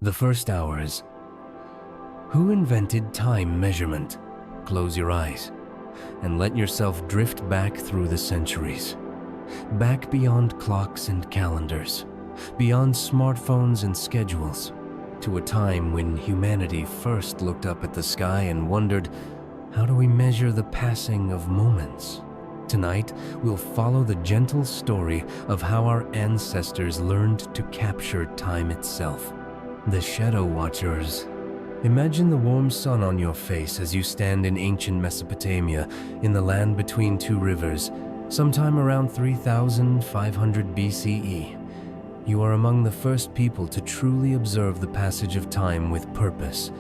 The first hours. Who invented time measurement? Close your eyes and let yourself drift back through the centuries. Back beyond clocks and calendars, beyond smartphones and schedules, to a time when humanity first looked up at the sky and wondered, how do we measure the passing of moments? Tonight, we'll follow the gentle story of how our ancestors learned to capture time itself. The Shadow Watchers. Imagine the warm sun on your face as you stand in ancient Mesopotamia, in the land between two rivers, sometime around 3500 BCE. You are among the first people to truly observe the passage of time with purpose.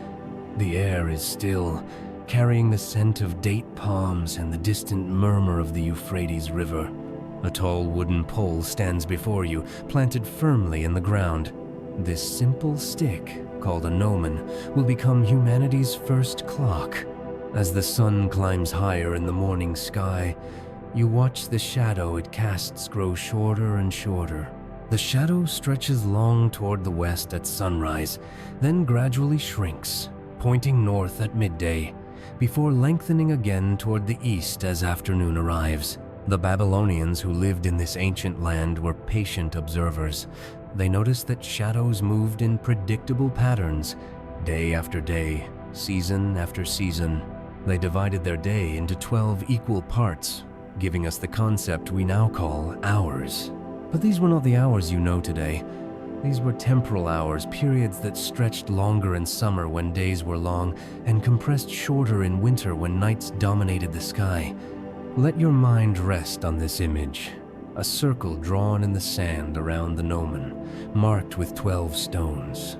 The air is still, carrying the scent of date palms and the distant murmur of the Euphrates River. A tall wooden pole stands before you, planted firmly in the ground. This simple stick, called a gnomon, will become humanity's first clock. As the sun climbs higher in the morning sky, you watch the shadow it casts grow shorter and shorter. The shadow stretches long toward the west at sunrise, then gradually shrinks, pointing north at midday, before lengthening again toward the east as afternoon arrives. The Babylonians who lived in this ancient land were patient observers. They noticed that shadows moved in predictable patterns, day after day, season after season. They divided their day into 12 equal parts, giving us the concept we now call hours. But these were not the hours you know today. These were temporal hours, periods that stretched longer in summer when days were long, and compressed shorter in winter when nights dominated the sky. Let your mind rest on this image. A circle drawn in the sand around the gnomon, marked with 12 stones.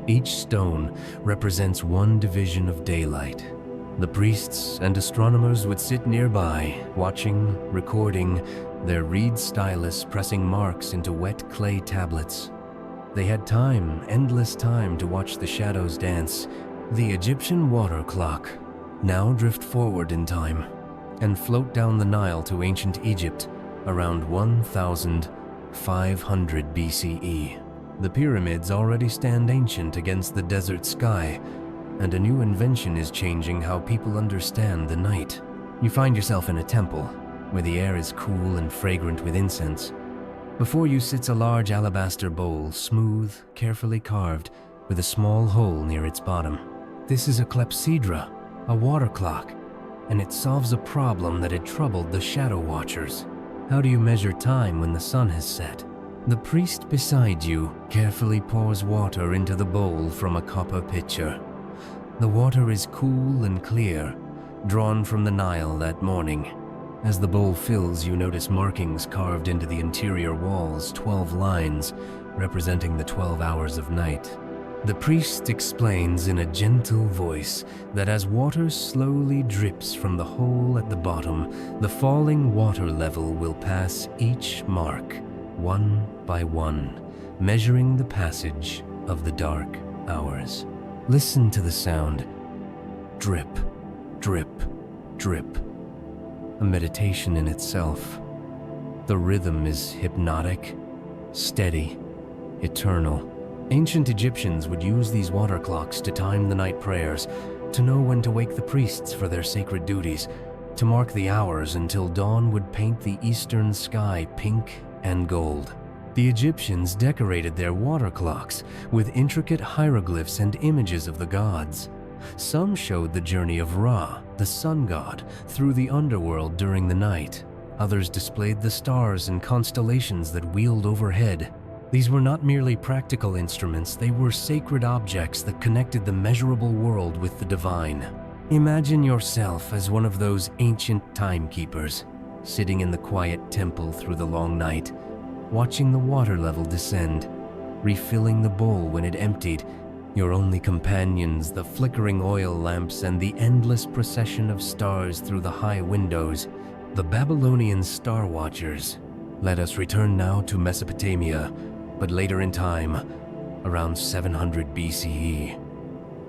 Each stone represents one division of daylight. The priests and astronomers would sit nearby, watching, recording, their reed stylus pressing marks into wet clay tablets. They had time, endless time, to watch the shadows dance. The Egyptian water clock. Now drift forward in time and float down the Nile to ancient Egypt around 1500 BCE. The pyramids already stand ancient against the desert sky, and a new invention is changing how people understand the night. You find yourself in a temple, where the air is cool and fragrant with incense. Before you sits a large alabaster bowl, smooth, carefully carved, with a small hole near its bottom. This is a clepsydra, a water clock, and it solves a problem that had troubled the Shadow Watchers. How do you measure time when the sun has set? The priest beside you carefully pours water into the bowl from a copper pitcher. The water is cool and clear, drawn from the Nile that morning. As the bowl fills, you notice markings carved into the interior walls, 12 lines, representing the 12 hours of night. The priest explains in a gentle voice that as water slowly drips from the hole at the bottom, the falling water level will pass each mark, one by one, measuring the passage of the dark hours. Listen to the sound. Drip, drip, drip. A meditation in itself. The rhythm is hypnotic, steady, eternal. Ancient Egyptians would use these water clocks to time the night prayers, to know when to wake the priests for their sacred duties, to mark the hours until dawn would paint the eastern sky pink and gold. The Egyptians decorated their water clocks with intricate hieroglyphs and images of the gods. Some showed the journey of Ra, the sun god, through the underworld during the night. Others displayed the stars and constellations that wheeled overhead. These were not merely practical instruments, they were sacred objects that connected the measurable world with the divine. Imagine yourself as one of those ancient timekeepers, sitting in the quiet temple through the long night, watching the water level descend, refilling the bowl when it emptied, your only companions, the flickering oil lamps and the endless procession of stars through the high windows, the Babylonian star watchers. Let us return now to Mesopotamia, but later in time, around 700 BCE.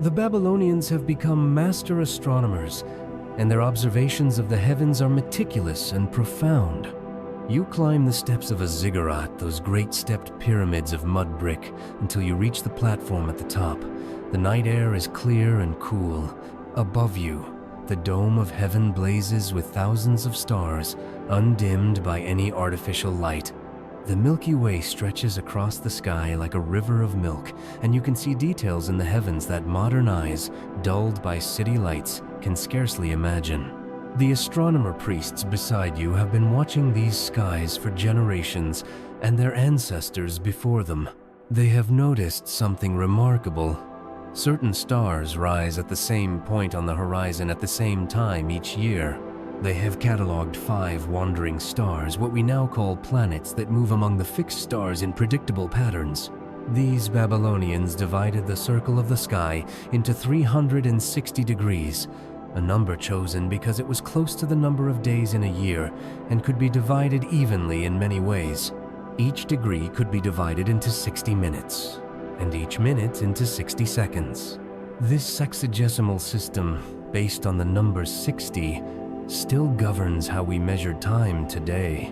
The Babylonians have become master astronomers, and their observations of the heavens are meticulous and profound. You climb the steps of a ziggurat, those great stepped pyramids of mud brick, until you reach the platform at the top. The night air is clear and cool. Above you, the dome of heaven blazes with thousands of stars, undimmed by any artificial light. The Milky Way stretches across the sky like a river of milk, and you can see details in the heavens that modern eyes, dulled by city lights, can scarcely imagine. The astronomer priests beside you have been watching these skies for generations, and their ancestors before them. They have noticed something remarkable. Certain stars rise at the same point on the horizon at the same time each year. They have catalogued 5 wandering stars, what we now call planets, that move among the fixed stars in predictable patterns. These Babylonians divided the circle of the sky into 360 degrees, a number chosen because it was close to the number of days in a year and could be divided evenly in many ways. Each degree could be divided into 60 minutes, and each minute into 60 seconds. This sexagesimal system, based on the number 60, still governs how we measure time today.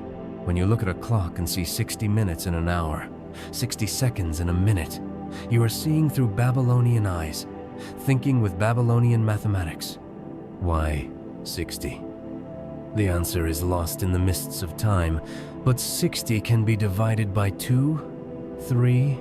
When you look at a clock and see 60 minutes in an hour, 60 seconds in a minute, you are seeing through Babylonian eyes, thinking with Babylonian mathematics. Why 60? The answer is lost in the mists of time, but 60 can be divided by 2, 3,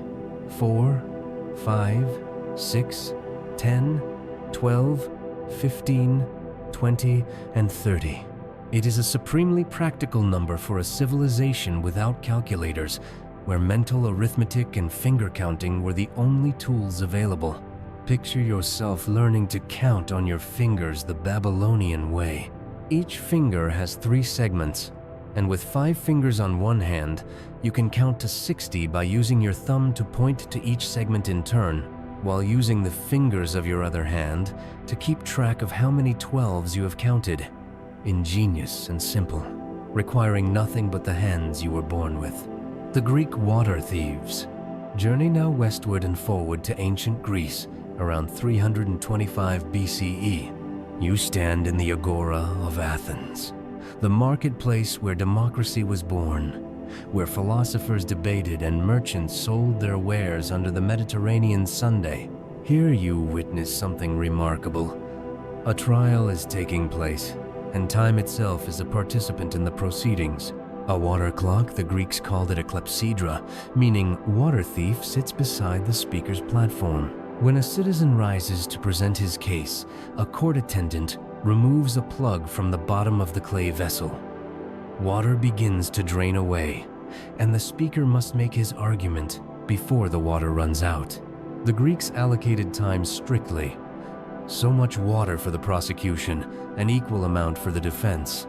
4, 5, 6, 10, 12, 15, 20, and 30. It is a supremely practical number for a civilization without calculators, where mental arithmetic and finger counting were the only tools available. Picture yourself learning to count on your fingers the Babylonian way. Each finger has 3 segments, and with 5 fingers on one hand, you can count to 60 by using your thumb to point to each segment in turn, while using the fingers of your other hand to keep track of how many 12s you have counted. Ingenious and simple, requiring nothing but the hands you were born with. The Greek water thieves. Journey now westward and forward to ancient Greece, around 325 BCE. You stand in the Agora of Athens, the marketplace where democracy was born, where philosophers debated and merchants sold their wares under the Mediterranean Sunday. Here you witness something remarkable. A trial is taking place, and time itself is a participant in the proceedings. A water clock, the Greeks called it a clepsydra, meaning water thief, sits beside the speaker's platform. When a citizen rises to present his case, a court attendant removes a plug from the bottom of the clay vessel. Water begins to drain away, and the speaker must make his argument before the water runs out. The Greeks allocated time strictly. So much water for the prosecution, an equal amount for the defense.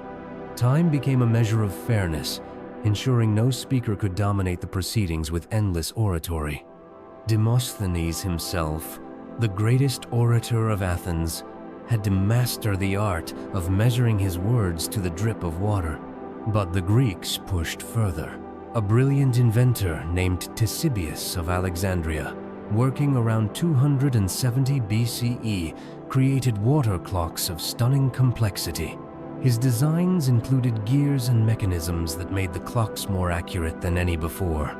Time became a measure of fairness, ensuring no speaker could dominate the proceedings with endless oratory. Demosthenes himself, the greatest orator of Athens, had to master the art of measuring his words to the drip of water. But the Greeks pushed further. A brilliant inventor named Ctesibius of Alexandria, working around 270 BCE, created water clocks of stunning complexity. His designs included gears and mechanisms that made the clocks more accurate than any before.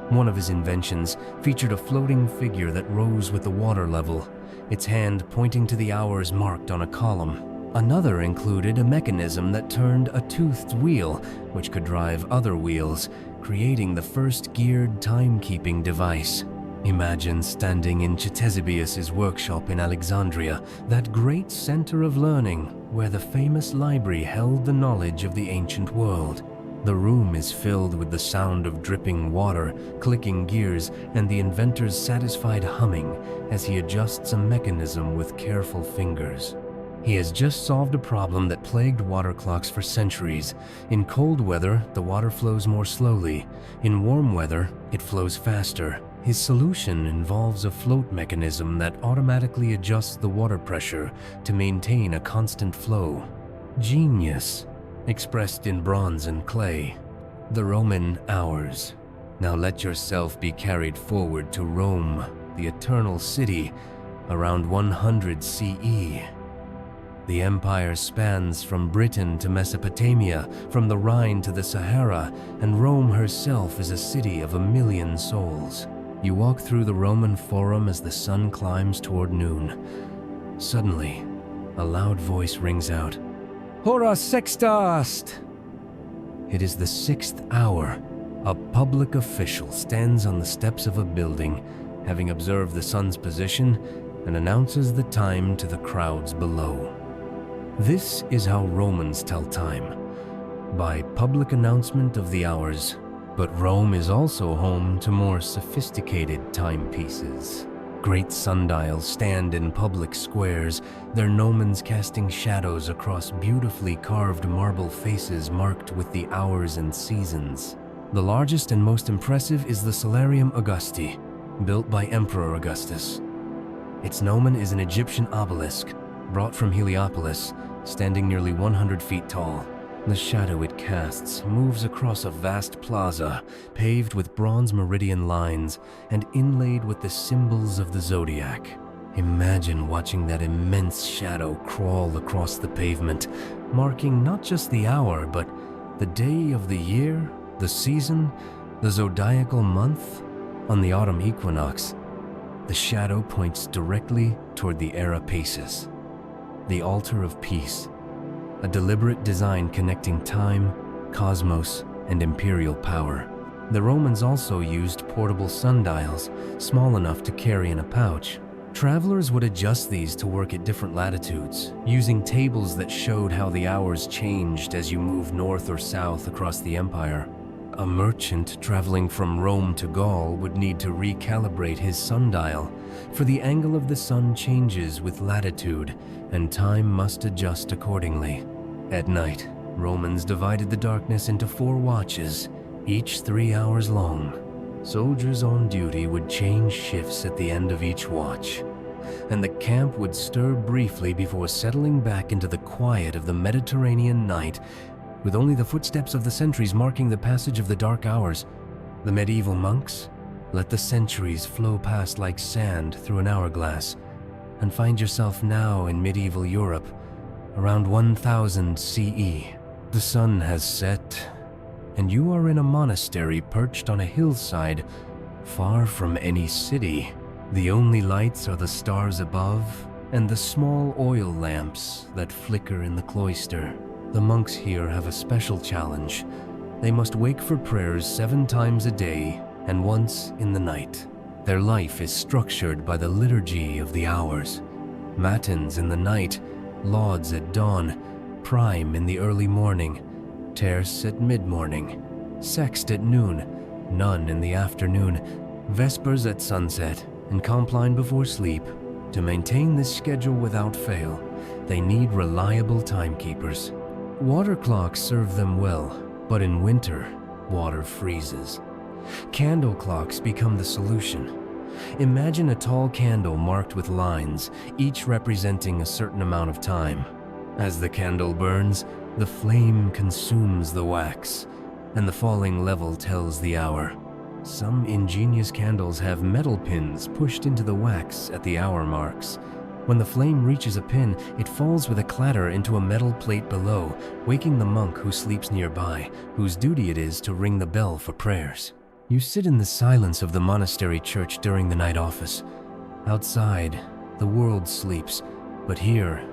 One of his inventions featured a floating figure that rose with the water level, its hand pointing to the hours marked on a column. Another included a mechanism that turned a toothed wheel, which could drive other wheels, creating the first geared timekeeping device. Imagine standing in Ctesibius's workshop in Alexandria, that great center of learning where the famous library held the knowledge of the ancient world. The room is filled with the sound of dripping water, clicking gears, and the inventor's satisfied humming as he adjusts a mechanism with careful fingers. He has just solved a problem that plagued water clocks for centuries. In cold weather, the water flows more slowly. In warm weather, it flows faster. His solution involves a float mechanism that automatically adjusts the water pressure to maintain a constant flow. Genius, expressed in bronze and clay. The Roman hours. Now let yourself be carried forward to Rome, the eternal city, around 100 CE. The empire spans from Britain to Mesopotamia, from the Rhine to the Sahara, and Rome herself is a city of 1,000,000 souls. You walk through the Roman Forum as the sun climbs toward noon. Suddenly, a loud voice rings out, "Hora sextast!" It is the 6th hour. A public official stands on the steps of a building, having observed the sun's position, and announces the time to the crowds below. This is how Romans tell time, by public announcement of the hours. But Rome is also home to more sophisticated timepieces. Great sundials stand in public squares, their gnomons casting shadows across beautifully carved marble faces marked with the hours and seasons. The largest and most impressive is the Solarium Augusti, built by Emperor Augustus. Its gnomon is an Egyptian obelisk, brought from Heliopolis, standing nearly 100 feet tall. The shadow it casts moves across a vast plaza, paved with bronze meridian lines and inlaid with the symbols of the zodiac. Imagine watching that immense shadow crawl across the pavement, marking not just the hour, but the day of the year, the season, the zodiacal month. On the autumn equinox, the shadow points directly toward the Era Pacis, the altar of peace, a deliberate design connecting time, cosmos, and imperial power. The Romans also used portable sundials, small enough to carry in a pouch. Travelers would adjust these to work at different latitudes, using tables that showed how the hours changed as you moved north or south across the empire. A merchant traveling from Rome to Gaul would need to recalibrate his sundial, for the angle of the sun changes with latitude, and time must adjust accordingly. At night, Romans divided the darkness into 4 watches, each 3 hours long. Soldiers on duty would change shifts at the end of each watch, and the camp would stir briefly before settling back into the quiet of the Mediterranean night, with only the footsteps of the sentries marking the passage of the dark hours. The medieval monks let the centuries flow past like sand through an hourglass, and find yourself now in medieval Europe, around 1000 CE. The sun has set, and you are in a monastery perched on a hillside, far from any city. The only lights are the stars above and the small oil lamps that flicker in the cloister. The monks here have a special challenge. They must wake for prayers 7 times a day and once in the night. Their life is structured by the liturgy of the hours. Matins in the night, lauds at dawn, prime in the early morning, terce at mid-morning, sext at noon, none in the afternoon, vespers at sunset, and compline before sleep. To maintain this schedule without fail, they need reliable timekeepers. Water clocks serve them well, but in winter, water freezes. Candle clocks become the solution. Imagine a tall candle marked with lines, each representing a certain amount of time. As the candle burns, the flame consumes the wax, and the falling level tells the hour. Some ingenious candles have metal pins pushed into the wax at the hour marks. When the flame reaches a pin, it falls with a clatter into a metal plate below, waking the monk who sleeps nearby, whose duty it is to ring the bell for prayers. You sit in the silence of the monastery church during the night office. Outside, the world sleeps, but here,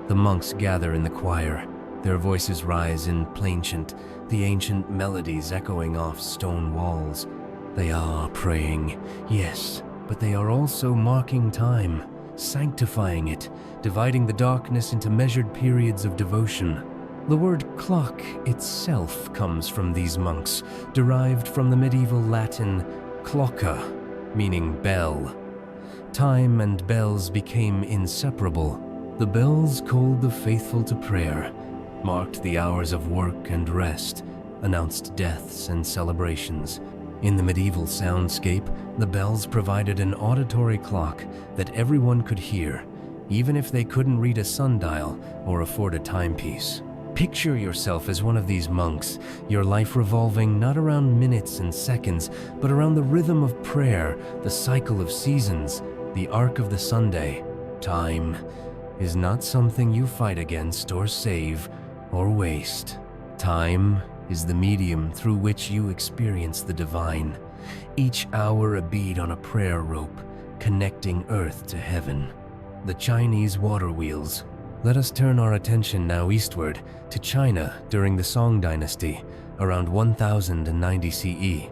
the monks gather in the choir. Their voices rise in plainchant, the ancient melodies echoing off stone walls. They are praying, yes, but they are also marking time, sanctifying it, dividing the darkness into measured periods of devotion. The word clock itself comes from these monks, derived from the medieval Latin clocca, meaning bell. Time and bells became inseparable. The bells called the faithful to prayer, marked the hours of work and rest, announced deaths and celebrations. In the medieval soundscape, the bells provided an auditory clock that everyone could hear, even if they couldn't read a sundial or afford a timepiece. Picture yourself as one of these monks, your life revolving not around minutes and seconds, but around the rhythm of prayer, the cycle of seasons, the arc of the Sunday. Time, is not something you fight against or save or waste. Time is the medium through which you experience the divine, each hour a bead on a prayer rope, connecting earth to heaven. The Chinese water wheels. Let us turn our attention now eastward to China during the Song dynasty, around 1090 CE.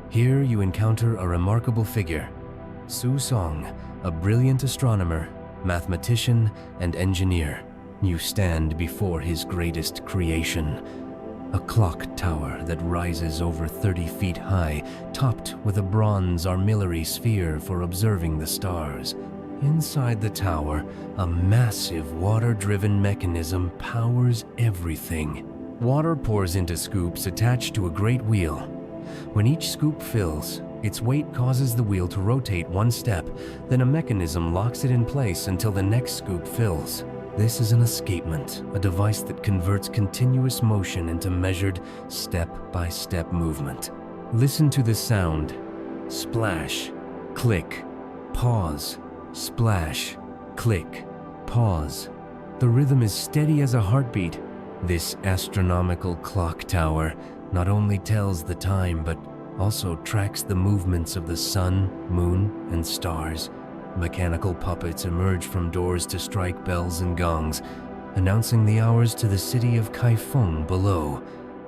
Here you encounter a remarkable figure, Su Song, a brilliant astronomer, mathematician, and engineer. You stand before his greatest creation, a clock tower that rises over 30 feet high, topped with a bronze armillary sphere for observing the stars. Inside the tower, a massive water-driven mechanism powers everything. Water pours into scoops attached to a great wheel. When each scoop fills, its weight causes the wheel to rotate one step, then a mechanism locks it in place until the next scoop fills. This is an escapement, a device that converts continuous motion into measured, step-by-step movement. Listen to the sound. Splash, click, pause, splash, click, pause. The rhythm is steady as a heartbeat. This astronomical clock tower not only tells the time, but also tracks the movements of the sun, moon, and stars. Mechanical puppets emerge from doors to strike bells and gongs, announcing the hours to the city of Kaifeng below.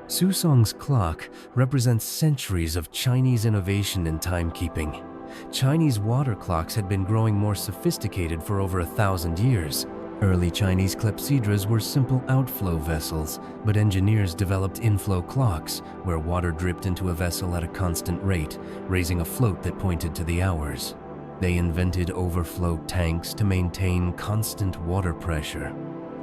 Su Song's clock represents centuries of Chinese innovation in timekeeping. Chinese water clocks had been growing more sophisticated for over 1,000 years. Early Chinese clepsydras were simple outflow vessels, but engineers developed inflow clocks, where water dripped into a vessel at a constant rate, raising a float that pointed to the hours. They invented overflow tanks to maintain constant water pressure.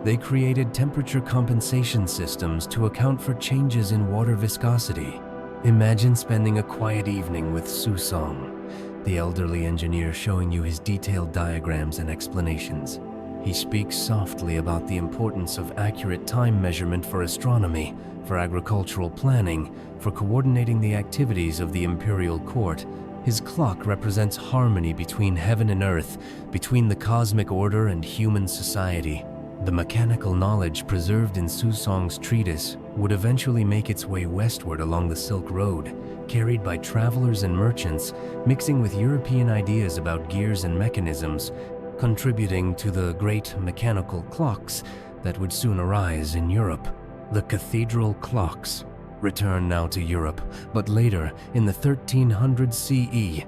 They created temperature compensation systems to account for changes in water viscosity. Imagine spending a quiet evening with Su Song, the elderly engineer showing you his detailed diagrams and explanations. He speaks softly about the importance of accurate time measurement for astronomy, for agricultural planning, for coordinating the activities of the imperial court. His clock represents harmony between heaven and earth, between the cosmic order and human society. The mechanical knowledge preserved in Su Song's treatise would eventually make its way westward along the Silk Road, carried by travelers and merchants, mixing with European ideas about gears and mechanisms, contributing to the great mechanical clocks that would soon arise in Europe. The cathedral clocks return now to Europe, but later, in the 1300 CE,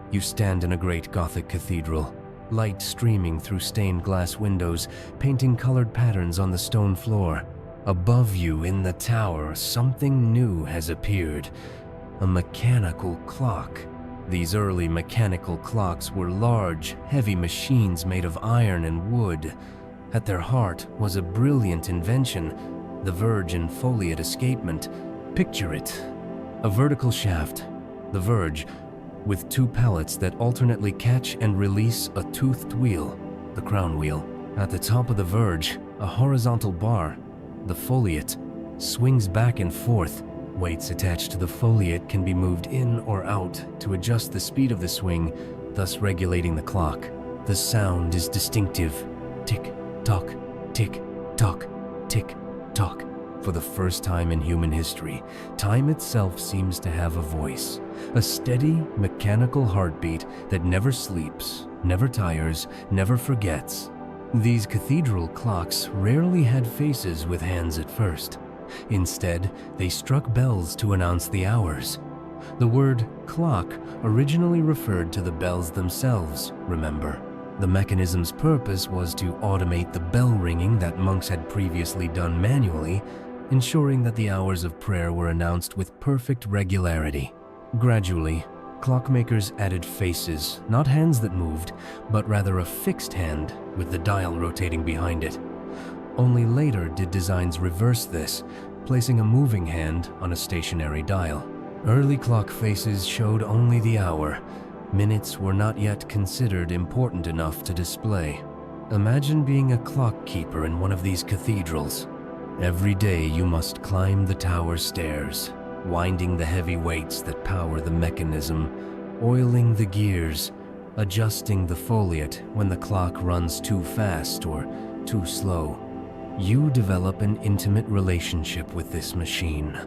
you stand in a great Gothic cathedral, light streaming through stained glass windows, painting colored patterns on the stone floor. Above you in the tower, something new has appeared, a mechanical clock. These early mechanical clocks were large, heavy machines made of iron and wood. At their heart was a brilliant invention, the verge and foliate escapement. Picture it, a vertical shaft, the verge, with two pallets that alternately catch and release a toothed wheel, the crown wheel. At the top of the verge, a horizontal bar, the foliate, swings back and forth. Weights attached to the foliate can be moved in or out to adjust the speed of the swing, thus regulating the clock. The sound is distinctive. Tick-tock, tick-tock, tick-tock. For the first time in human history, time itself seems to have a voice, a steady, mechanical heartbeat that never sleeps, never tires, never forgets. These cathedral clocks rarely had faces with hands at first. Instead, they struck bells to announce the hours. The word clock originally referred to the bells themselves, remember. The mechanism's purpose was to automate the bell ringing that monks had previously done manually, ensuring that the hours of prayer were announced with perfect regularity. Gradually, clockmakers added faces, not hands that moved, but rather a fixed hand with the dial rotating behind it. Only later did designs reverse this, placing a moving hand on a stationary dial. Early clock faces showed only the hour. Minutes were not yet considered important enough to display. Imagine being a clock keeper in one of these cathedrals. Every day you must climb the tower stairs, winding the heavy weights that power the mechanism, oiling the gears, adjusting the foliot when the clock runs too fast or too slow. You develop an intimate relationship with this machine,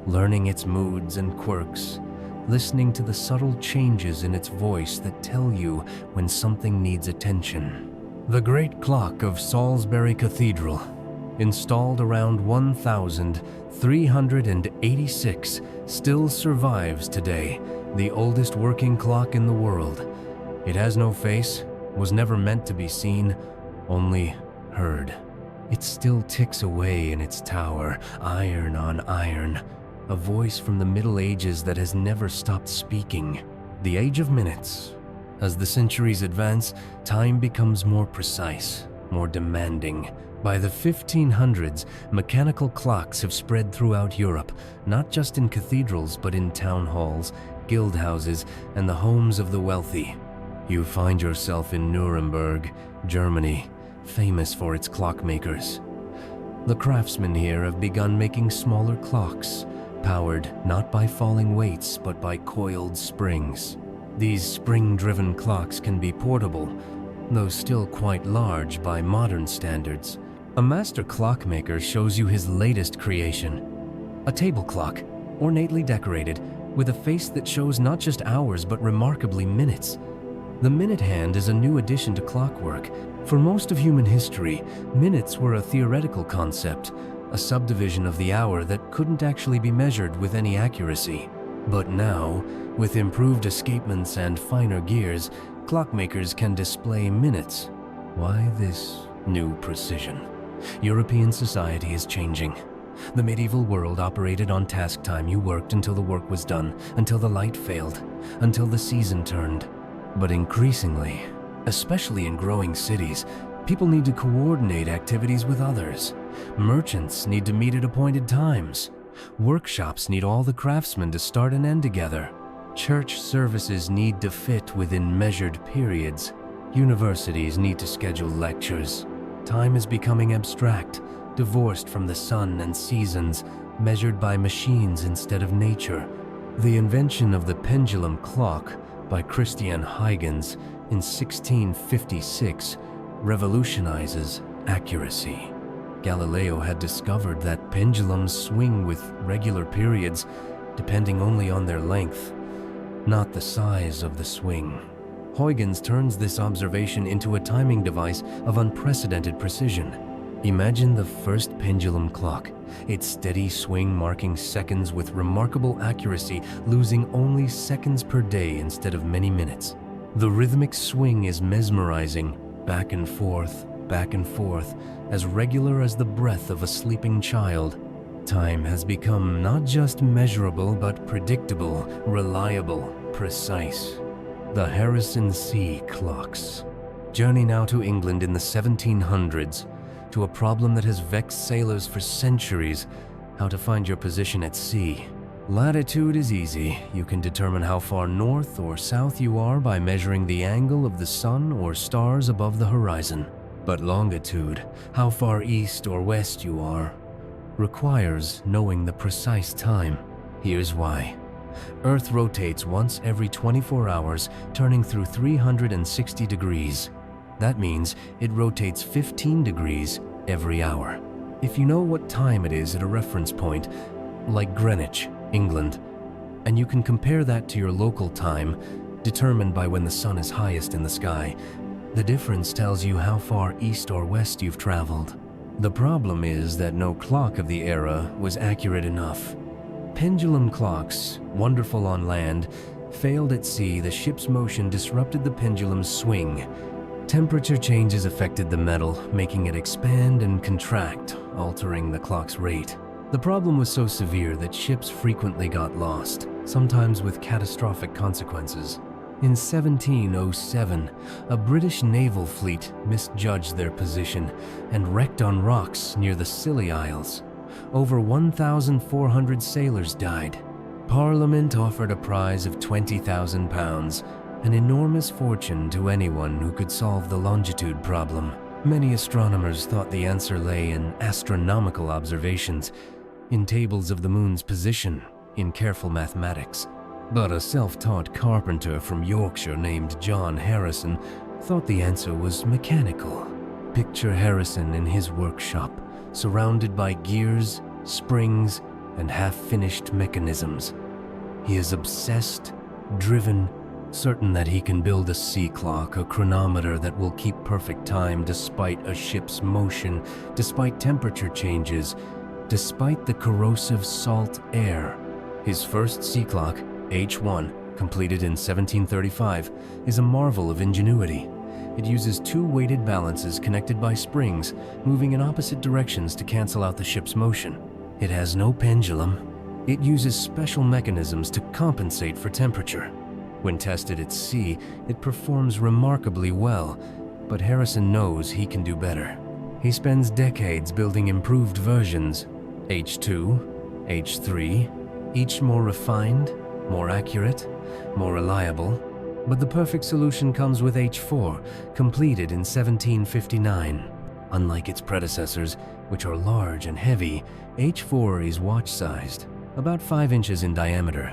learning its moods and quirks, listening to the subtle changes in its voice that tell you when something needs attention. The great clock of Salisbury Cathedral, installed around 1386, still survives today, the oldest working clock in the world. It has no face, was never meant to be seen, only heard. It still ticks away in its tower, iron on iron, a voice from the Middle Ages that has never stopped speaking. The age of minutes. As the centuries advance, time becomes more precise, more demanding. By the 1500s, mechanical clocks have spread throughout Europe, not just in cathedrals, but in town halls, guild houses, and the homes of the wealthy. You find yourself in Nuremberg, Germany, famous for its clockmakers. The craftsmen here have begun making smaller clocks, powered not by falling weights but by coiled springs. These spring-driven clocks can be portable, though still quite large by modern standards. A master clockmaker shows you his latest creation, a table clock, ornately decorated, with a face that shows not just hours but remarkably minutes. The minute hand is a new addition to clockwork. For most of human history, minutes were a theoretical concept, a subdivision of the hour that couldn't actually be measured with any accuracy. But now, with improved escapements and finer gears, clockmakers can display minutes. Why this new precision? European society is changing. The medieval world operated on task time. You worked until the work was done, until the light failed, until the season turned. But increasingly, especially in growing cities, people need to coordinate activities with others. Merchants need to meet at appointed times. Workshops need all the craftsmen to start and end together. Church services need to fit within measured periods. Universities need to schedule lectures. Time is becoming abstract, divorced from the sun and seasons, measured by machines instead of nature. The invention of the pendulum clock by Christian Huygens in 1656 revolutionizes accuracy. Galileo had discovered that pendulums swing with regular periods, depending only on their length, not the size of the swing. Huygens turns this observation into a timing device of unprecedented precision. Imagine the first pendulum clock, its steady swing marking seconds with remarkable accuracy, losing only seconds per day instead of many minutes. The rhythmic swing is mesmerizing, back and forth, as regular as the breath of a sleeping child. Time has become not just measurable, but predictable, reliable, precise. The Harrison C. clocks. Journey now to England in the 1700s, to a problem that has vexed sailors for centuries: how to find your position at sea. Latitude is easy. You can determine how far north or south you are by measuring the angle of the sun or stars above the horizon. But longitude, how far east or west you are, requires knowing the precise time. Here's why. Earth rotates once every 24 hours, turning through 360 degrees. That means it rotates 15 degrees every hour. If you know what time it is at a reference point, like Greenwich, England, and you can compare that to your local time, determined by when the sun is highest in the sky, the difference tells you how far east or west you've traveled. The problem is that no clock of the era was accurate enough. Pendulum clocks, wonderful on land, failed at sea. The ship's motion disrupted the pendulum's swing. Temperature changes affected the metal, making it expand and contract, altering the clock's rate. The problem was so severe that ships frequently got lost, sometimes with catastrophic consequences. In 1707, a British naval fleet misjudged their position and wrecked on rocks near the Scilly Isles. Over 1,400 sailors died. Parliament offered a prize of £20,000, an enormous fortune to anyone who could solve the longitude problem. Many astronomers thought the answer lay in astronomical observations, in tables of the moon's position, in careful mathematics. But a self-taught carpenter from Yorkshire named John Harrison thought the answer was mechanical. Picture Harrison in his workshop, surrounded by gears, springs, and half-finished mechanisms. He is obsessed, driven, certain that he can build a sea clock, a chronometer that will keep perfect time despite a ship's motion, despite temperature changes, despite the corrosive salt air. His first sea clock, H1, completed in 1735, is a marvel of ingenuity. It uses two weighted balances connected by springs, moving in opposite directions to cancel out the ship's motion. It has no pendulum. It uses special mechanisms to compensate for temperature. When tested at sea, it performs remarkably well, but Harrison knows he can do better. He spends decades building improved versions, H2, H3, each more refined, more accurate, more reliable. But the perfect solution comes with H4, completed in 1759. Unlike its predecessors, which are large and heavy, H4 is watch-sized, about 5 inches in diameter.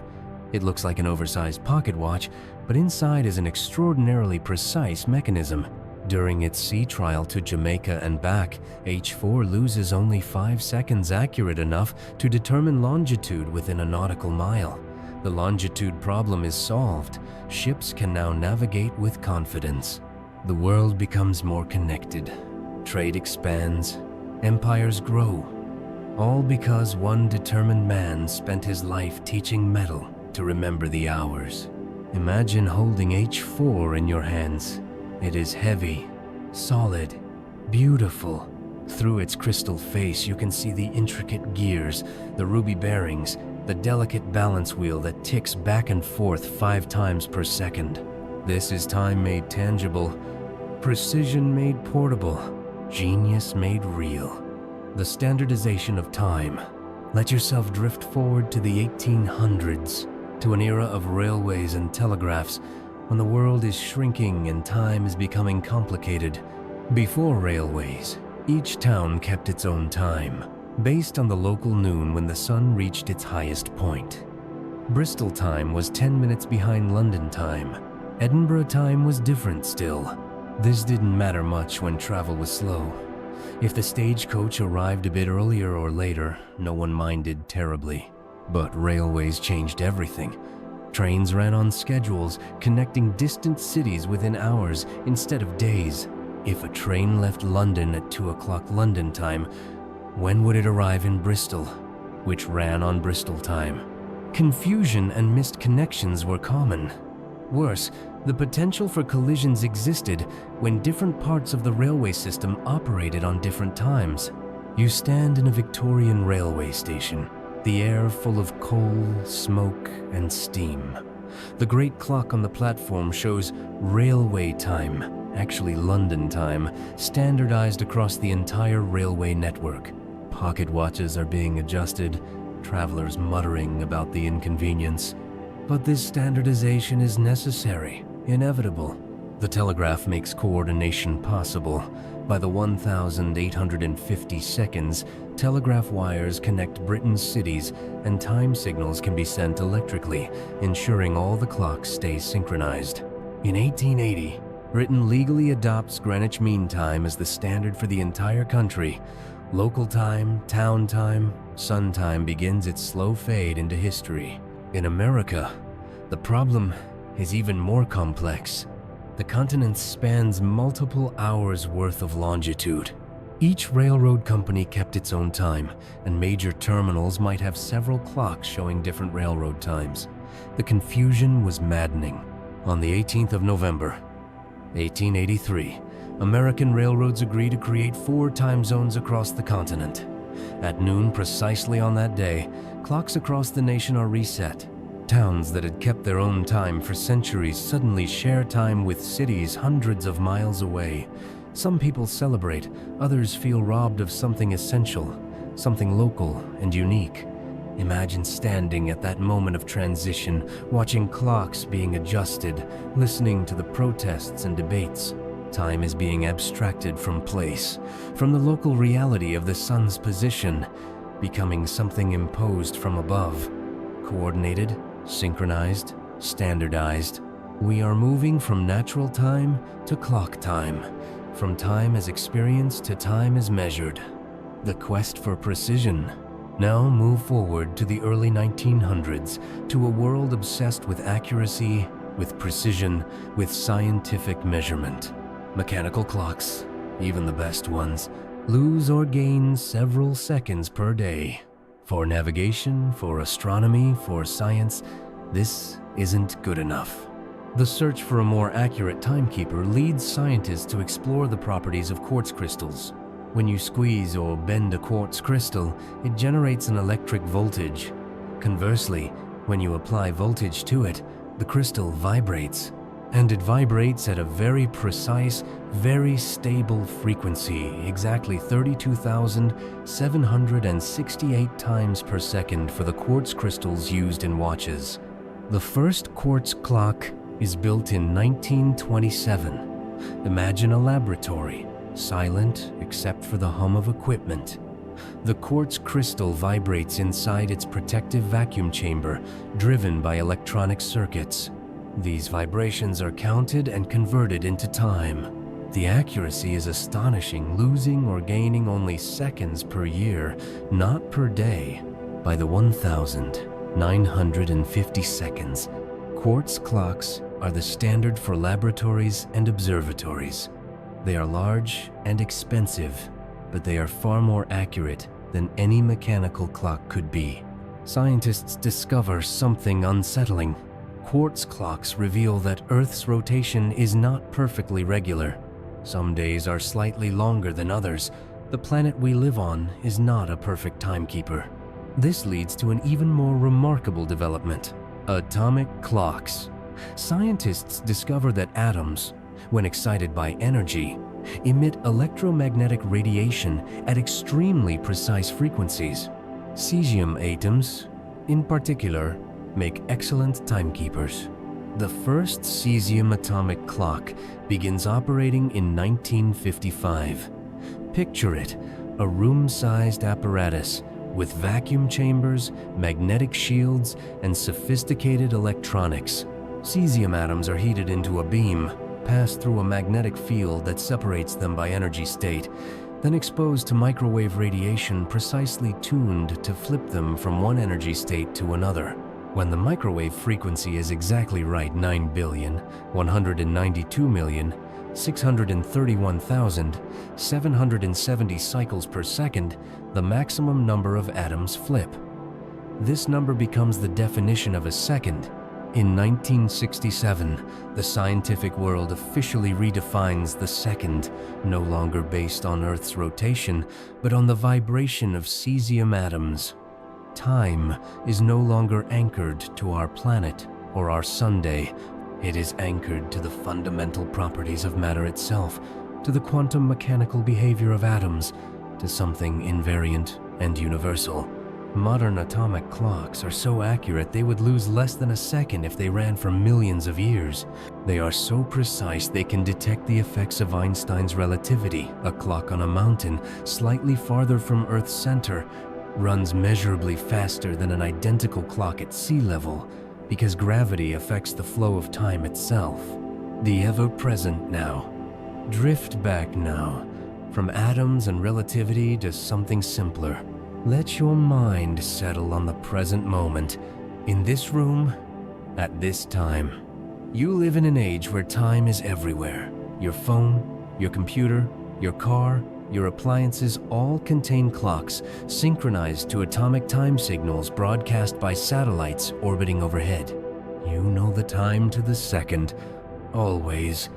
It looks like an oversized pocket watch, but inside is an extraordinarily precise mechanism. During its sea trial to Jamaica and back, H4 loses only 5 seconds accurate enough to determine longitude within a nautical mile. The longitude problem is solved. Ships can now navigate with confidence. The world becomes more connected. Trade expands. Empires grow. All because one determined man spent his life teaching metal to remember the hours. Imagine holding H4 in your hands. It is heavy, solid, beautiful. Through its crystal face, you can see the intricate gears, the ruby bearings, the delicate balance wheel that ticks back and forth 5 times per second. This is time made tangible, precision made portable, genius made real. The standardization of time. Let yourself drift forward to the 1800s, to an era of railways and telegraphs, when the world is shrinking and time is becoming complicated. Before railways, each town kept its own time, based on the local noon when the sun reached its highest point. Bristol time was 10 minutes behind London time. Edinburgh time was different still. This didn't matter much when travel was slow. If the stagecoach arrived a bit earlier or later, no one minded terribly. But railways changed everything. Trains ran on schedules, connecting distant cities within hours instead of days. If a train left London at 2 o'clock London time, when would it arrive in Bristol, which ran on Bristol time? Confusion and missed connections were common. Worse, the potential for collisions existed when different parts of the railway system operated on different times. You stand in a Victorian railway station, the air full of coal, smoke, and steam. The great clock on the platform shows railway time, actually London time, standardized across the entire railway network. Pocket watches are being adjusted, travelers muttering about the inconvenience. But this standardization is necessary, inevitable. The telegraph makes coordination possible. By the 1,850 seconds, telegraph wires connect Britain's cities, and time signals can be sent electrically, ensuring all the clocks stay synchronized. In 1880, Britain legally adopts Greenwich Mean Time as the standard for the entire country. Local time, town time, sun time begins its slow fade into history. In America, the problem is even more complex. The continent spans multiple hours worth of longitude. Each railroad company kept its own time, and major terminals might have several clocks showing different railroad times. The confusion was maddening. On the 18th of November, 1883, American railroads agree to create 4 time zones across the continent. At noon precisely on that day, clocks across the nation are reset. Towns that had kept their own time for centuries suddenly share time with cities hundreds of miles away. Some people celebrate, others feel robbed of something essential, something local and unique. Imagine standing at that moment of transition, watching clocks being adjusted, listening to the protests and debates. Time is being abstracted from place, from the local reality of the sun's position, becoming something imposed from above, coordinated synchronized, standardized. We are moving from natural time to clock time, from time as experienced to time as measured. The quest for precision. Now move forward to the early 1900s, to a world obsessed with accuracy, with precision, with scientific measurement. Mechanical clocks, even the best ones, lose or gain several seconds per day. For navigation, for astronomy, for science, this isn't good enough. The search for a more accurate timekeeper leads scientists to explore the properties of quartz crystals. When you squeeze or bend a quartz crystal, it generates an electric voltage. Conversely, when you apply voltage to it, the crystal vibrates. And it vibrates at a very precise, very stable frequency, exactly 32,768 times per second for the quartz crystals used in watches. The first quartz clock is built in 1927. Imagine a laboratory, silent except for the hum of equipment. The quartz crystal vibrates inside its protective vacuum chamber, driven by electronic circuits. These vibrations are counted and converted into time. The accuracy is astonishing, losing or gaining only seconds per year, not per day. By the 1,950 seconds, quartz clocks are the standard for laboratories and observatories. They are large and expensive, but they are far more accurate than any mechanical clock could be. Scientists discover something unsettling. Quartz clocks reveal that Earth's rotation is not perfectly regular. Some days are slightly longer than others. The planet we live on is not a perfect timekeeper. This leads to an even more remarkable development: atomic clocks. Scientists discover that atoms, when excited by energy, emit electromagnetic radiation at extremely precise frequencies. Cesium atoms, in particular, make excellent timekeepers. The first cesium atomic clock begins operating in 1955. Picture it, a room-sized apparatus with vacuum chambers, magnetic shields, and sophisticated electronics. Cesium atoms are heated into a beam, pass through a magnetic field that separates them by energy state, then exposed to microwave radiation precisely tuned to flip them from one energy state to another. When the microwave frequency is exactly right, 9,192,631,770 cycles per second, the maximum number of atoms flip. This number becomes the definition of a second. In 1967, the scientific world officially redefines the second, no longer based on Earth's rotation, but on the vibration of cesium atoms. Time is no longer anchored to our planet or our Sunday. It is anchored to the fundamental properties of matter itself, to the quantum mechanical behavior of atoms, to something invariant and universal. Modern atomic clocks are so accurate they would lose less than a second if they ran for millions of years. They are so precise they can detect the effects of Einstein's relativity. A clock on a mountain, slightly farther from Earth's center, runs measurably faster than an identical clock at sea level because gravity affects the flow of time itself. The ever-present now. Drift back now, from atoms and relativity to something simpler. Let your mind settle on the present moment, in this room, at this time. You live in an age where time is everywhere. Your phone, your computer, your car, your appliances all contain clocks synchronized to atomic time signals broadcast by satellites orbiting overhead. You know the time to the second, always,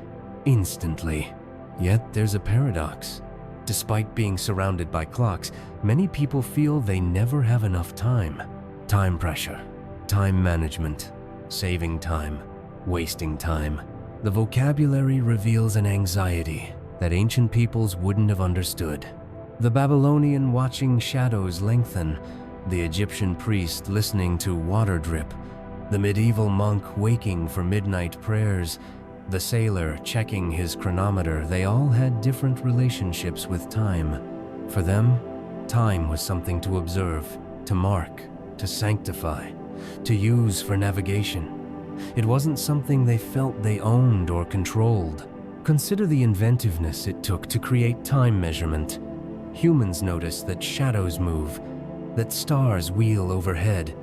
instantly. Yet there's a paradox. Despite being surrounded by clocks, many people feel they never have enough time. Time pressure, time management, saving time, wasting time. The vocabulary reveals an anxiety that ancient peoples wouldn't have understood. The Babylonian watching shadows lengthen, the Egyptian priest listening to water drip, the medieval monk waking for midnight prayers, the sailor checking his chronometer. They all had different relationships with time. For them, time was something to observe, to mark, to sanctify. to use for navigation. It wasn't something they felt they owned or controlled. Consider the inventiveness it took to create time measurement. Humans noticed that shadows move, that stars wheel overhead,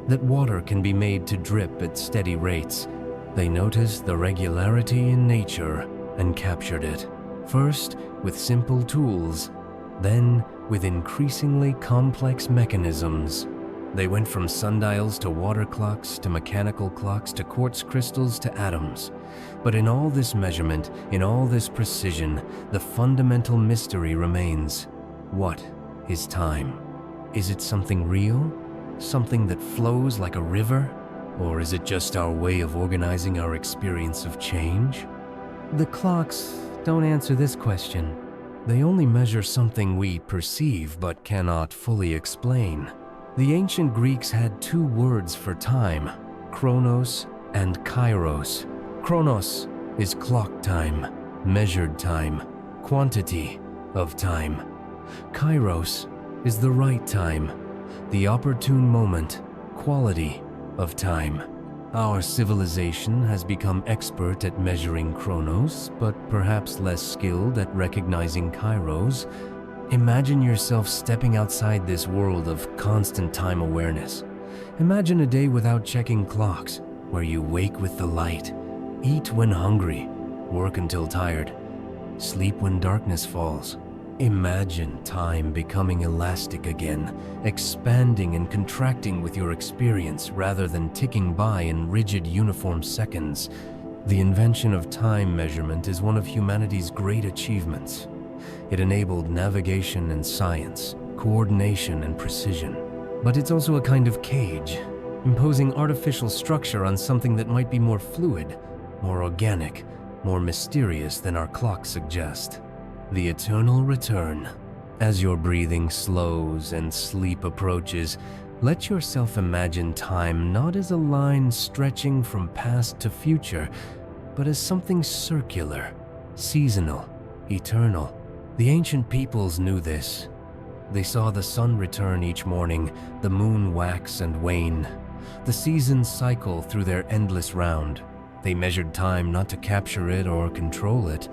that water can be made to drip at steady rates. They noticed the regularity in nature and captured it, first with simple tools, then with increasingly complex mechanisms. They went from sundials to water clocks to mechanical clocks to quartz crystals to atoms. But in all this measurement, in all this precision, the fundamental mystery remains. What is time? Is it something real? Something that flows like a river? Or is it just our way of organizing our experience of change? The clocks don't answer this question. They only measure something we perceive but cannot fully explain. The ancient Greeks had two words for time, chronos and kairos. Chronos is clock time, measured time, quantity of time. Kairos is the right time, the opportune moment, quality of time. Our civilization has become expert at measuring chronos, but perhaps less skilled at recognizing kairos. Imagine yourself stepping outside this world of constant time awareness. Imagine a day without checking clocks, where you wake with the light, eat when hungry, work until tired, sleep when darkness falls. Imagine time becoming elastic again, expanding and contracting with your experience rather than ticking by in rigid uniform seconds. The invention of time measurement is one of humanity's great achievements. It enabled navigation and science, coordination and precision. But it's also a kind of cage, imposing artificial structure on something that might be more fluid, more organic, more mysterious than our clocks suggest. The eternal return. As your breathing slows and sleep approaches, let yourself imagine time not as a line stretching from past to future, but as something circular, seasonal, eternal. The ancient peoples knew this. They saw the sun return each morning, the moon wax and wane, the seasons cycle through their endless round. They measured time not to capture it or control it,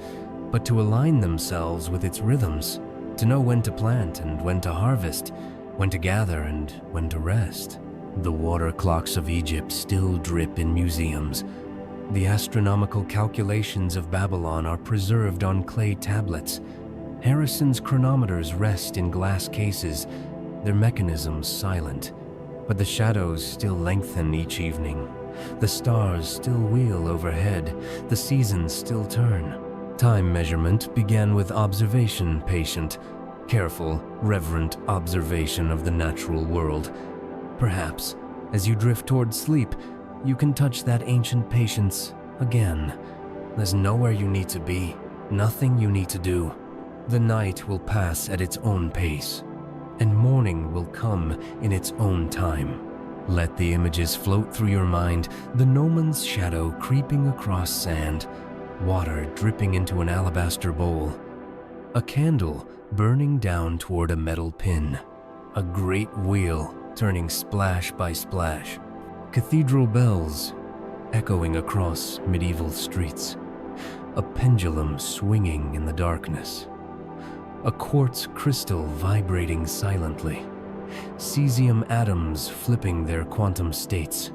but to align themselves with its rhythms, to know when to plant and when to harvest, when to gather and when to rest. The water clocks of Egypt still drip in museums. The astronomical calculations of Babylon are preserved on clay tablets. Harrison's chronometers rest in glass cases, their mechanisms silent. But the shadows still lengthen each evening. The stars still wheel overhead. The seasons still turn. Time measurement began with observation, patient, careful, reverent observation of the natural world. Perhaps, as you drift toward sleep, you can touch that ancient patience again. There's nowhere you need to be, nothing you need to do. The night will pass at its own pace, and morning will come in its own time. Let the images float through your mind, the gnomons' shadow creeping across sand, water dripping into an alabaster bowl, a candle burning down toward a metal pin, a great wheel turning splash by splash, cathedral bells echoing across medieval streets, a pendulum swinging in the darkness, a quartz crystal vibrating silently, cesium atoms flipping their quantum states.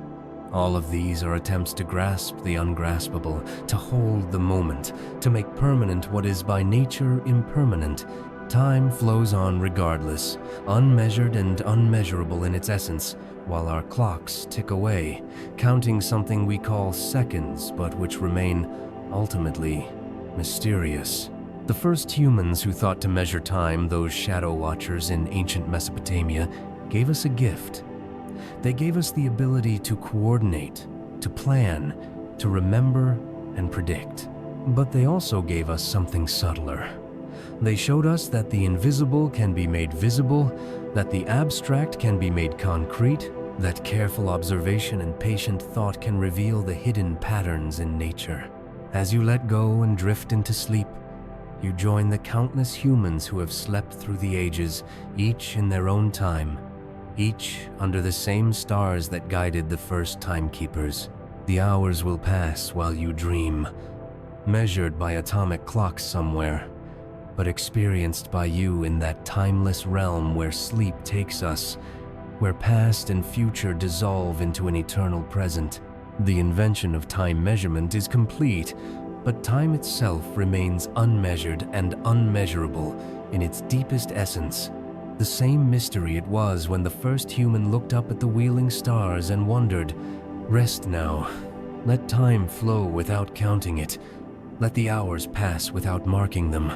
All of these are attempts to grasp the ungraspable, to hold the moment, to make permanent what is by nature impermanent. Time flows on regardless, unmeasured and unmeasurable in its essence, while our clocks tick away, counting something we call seconds, but which remain ultimately mysterious. The first humans who thought to measure time, those shadow watchers in ancient Mesopotamia, gave us a gift. They gave us the ability to coordinate, to plan, to remember and predict. But they also gave us something subtler. They showed us that the invisible can be made visible, that the abstract can be made concrete, that careful observation and patient thought can reveal the hidden patterns in nature. As you let go and drift into sleep, you join the countless humans who have slept through the ages, each in their own time, each under the same stars that guided the first timekeepers. The hours will pass while you dream, measured by atomic clocks somewhere, but experienced by you in that timeless realm where sleep takes us, where past and future dissolve into an eternal present. The invention of time measurement is complete, but time itself remains unmeasured and unmeasurable in its deepest essence. The same mystery it was when the first human looked up at the wheeling stars and wondered, "Rest now. Let time flow without counting it. Let the hours pass without marking them.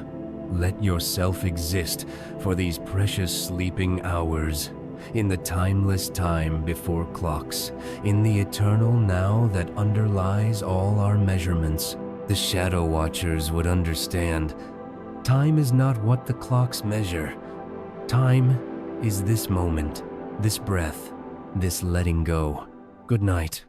Let yourself exist for these precious sleeping hours, in the timeless time before clocks, in the eternal now that underlies all our measurements." The Shadow Watchers would understand. Time is not what the clocks measure. Time is this moment, this breath, this letting go. Good night.